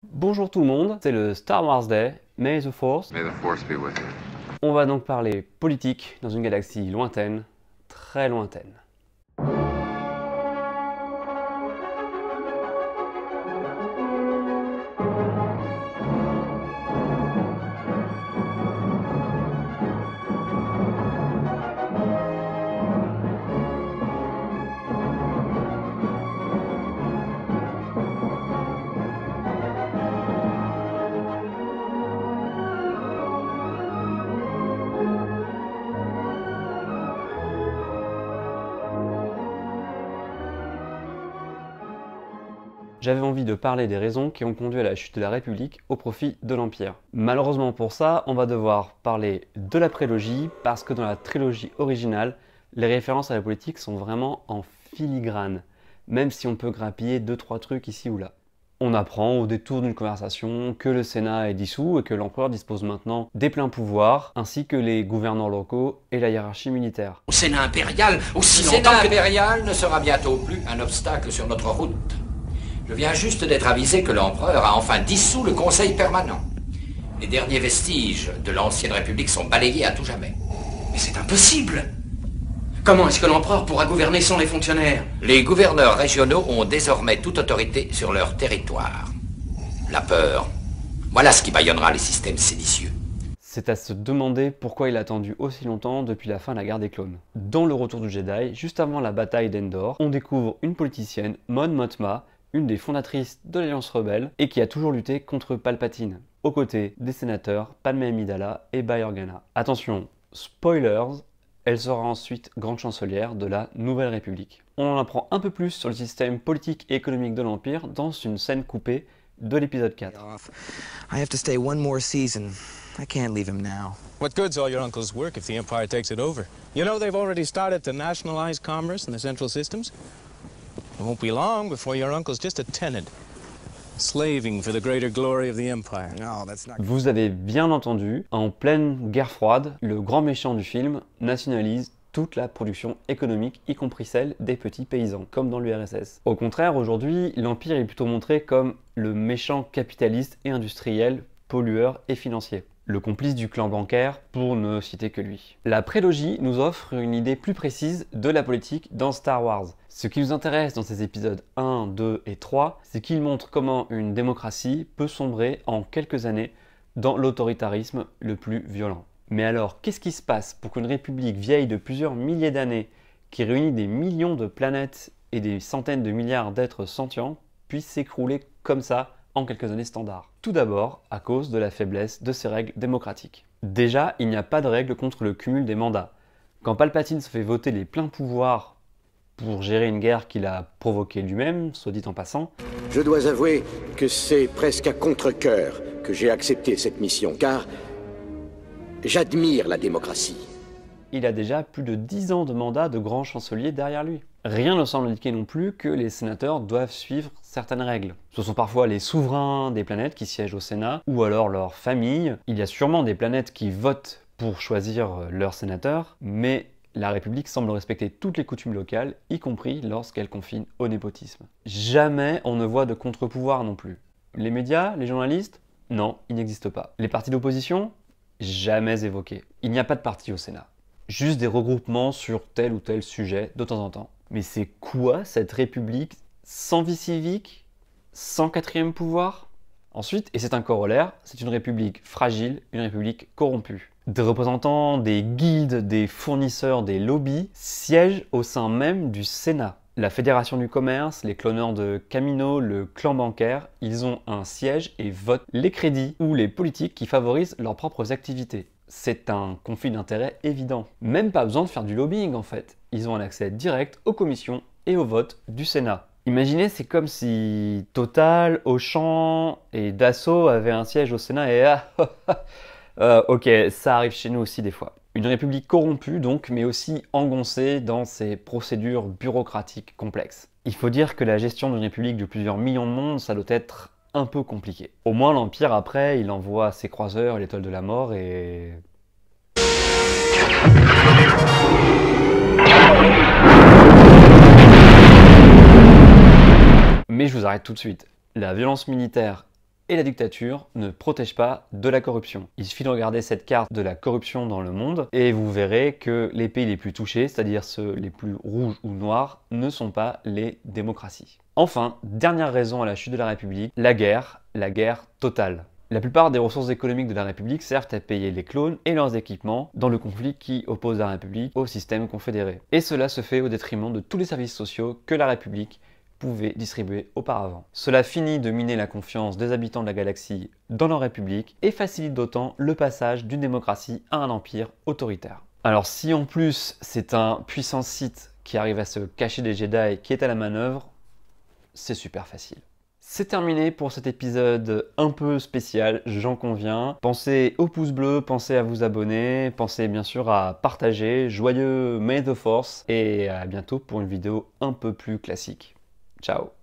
Bonjour tout le monde, c'est le Star Wars Day, May the Force. May the Force be with you. On va donc parler politique dans une galaxie lointaine, très lointaine. J'avais envie de parler des raisons qui ont conduit à la chute de la République au profit de l'Empire. Malheureusement pour ça, on va devoir parler de la prélogie parce que dans la trilogie originale, les références à la politique sont vraiment en filigrane, même si on peut grappiller 2-3 trucs ici ou là. On apprend au détour d'une conversation que le Sénat est dissous et que l'empereur dispose maintenant des pleins pouvoirs, ainsi que les gouverneurs locaux et la hiérarchie militaire. Au Sénat impérial, aussi longtemps Sénat que... impérial ne sera bientôt plus un obstacle sur notre route. Je viens juste d'être avisé que l'empereur a enfin dissous le Conseil permanent. Les derniers vestiges de l'ancienne République sont balayés à tout jamais. Mais c'est impossible. Comment est-ce que l'empereur pourra gouverner sans les fonctionnaires? Les gouverneurs régionaux ont désormais toute autorité sur leur territoire. La peur, voilà ce qui bâillonnera les systèmes séditieux. C'est à se demander pourquoi il a attendu aussi longtemps depuis la fin de la guerre des clones. Dans le Retour du Jedi, juste avant la bataille d'Endor, on découvre une politicienne, Mon Mothma, une des fondatrices de l'Alliance Rebelle et qui a toujours lutté contre Palpatine, aux côtés des sénateurs Padmé Amidala et Bail Organa. Attention, spoilers, elle sera ensuite grande chancelière de la Nouvelle République. On en apprend un peu plus sur le système politique et économique de l'Empire dans une scène coupée de l'épisode 4. I have to stay one more season. I can't leave him now. What good's all your uncle's work if the Empire takes it over? You know they've already started to nationalize commerce in the central systems? It won't be long before your uncle's just a tenant, slaving for the greater glory of the Empire. No, that's not. Vous avez bien entendu, en pleine guerre froide, le grand méchant du film nationalise toute la production économique, y compris celle des petits paysans, comme dans l'URSS. Au contraire, aujourd'hui, l'Empire est plutôt montré comme le méchant capitaliste et industriel, pollueur et financier. Le complice du clan bancaire, pour ne citer que lui. La prélogie nous offre une idée plus précise de la politique dans Star Wars. Ce qui nous intéresse dans ces épisodes 1, 2 et 3, c'est qu'il montre comment une démocratie peut sombrer en quelques années dans l'autoritarisme le plus violent. Mais alors, qu'est-ce qui se passe pour qu'une république vieille de plusieurs milliers d'années, qui réunit des millions de planètes et des centaines de milliards d'êtres sentients, puisse s'écrouler comme ça en quelques années standards? Tout d'abord, à cause de la faiblesse de ces règles démocratiques. Déjà, il n'y a pas de règle contre le cumul des mandats. Quand Palpatine se fait voter les pleins pouvoirs pour gérer une guerre qu'il a provoquée lui-même, soit dit en passant, Je dois avouer que c'est presque à contre-cœur que j'ai accepté cette mission, car j'admire la démocratie. il a déjà plus de 10 ans de mandat de grand chancelier derrière lui. Rien ne semble indiquer non plus que les sénateurs doivent suivre certaines règles. Ce sont parfois les souverains des planètes qui siègent au Sénat, ou alors leur famille. Il y a sûrement des planètes qui votent pour choisir leurs sénateurs, mais la République semble respecter toutes les coutumes locales, y compris lorsqu'elle confine au népotisme. Jamais on ne voit de contre-pouvoir non plus. Les médias, les journalistes? Non, ils n'existent pas. Les partis d'opposition? Jamais évoqués. Il n'y a pas de parti au Sénat. Juste des regroupements sur tel ou tel sujet de temps en temps. Mais c'est quoi cette république sans vie civique, sans quatrième pouvoir? Ensuite, et c'est un corollaire, c'est une république fragile, une république corrompue. Des représentants des guildes, des fournisseurs, des lobbies siègent au sein même du Sénat. La Fédération du commerce, les cloneurs de Camino, le clan bancaire, ils ont un siège et votent les crédits ou les politiques qui favorisent leurs propres activités. C'est un conflit d'intérêts évident. Même pas besoin de faire du lobbying en fait. Ils ont un accès direct aux commissions et aux votes du Sénat. Imaginez, c'est comme si Total, Auchan et Dassault avaient un siège au Sénat et ok, ça arrive chez nous aussi des fois. Une république corrompue donc, mais aussi engoncée dans ses procédures bureaucratiques complexes. Il faut dire que la gestion d'une république de plusieurs millions de monde, ça doit être un peu compliqué. Au moins l'Empire après, il envoie ses croiseurs à l'étoile de la mort et... Mais je vous arrête tout de suite. La violence militaire et la dictature ne protègent pas de la corruption. Il suffit de regarder cette carte de la corruption dans le monde et vous verrez que les pays les plus touchés, c'est-à-dire ceux les plus rouges ou noirs, ne sont pas les démocraties. Enfin, dernière raison à la chute de la République, la guerre totale. La plupart des ressources économiques de la République servent à payer les clones et leurs équipements dans le conflit qui oppose la République au système confédéré. Et cela se fait au détriment de tous les services sociaux que la République pouvait distribuer auparavant. Cela finit de miner la confiance des habitants de la galaxie dans leur République et facilite d'autant le passage d'une démocratie à un empire autoritaire. Alors si en plus c'est un puissant Sith qui arrive à se cacher des Jedi qui est à la manœuvre, c'est super facile. C'est terminé pour cet épisode un peu spécial, j'en conviens. Pensez au pouce bleu, pensez à vous abonner, pensez bien sûr à partager. Joyeux May the Force et à bientôt pour une vidéo un peu plus classique. Ciao.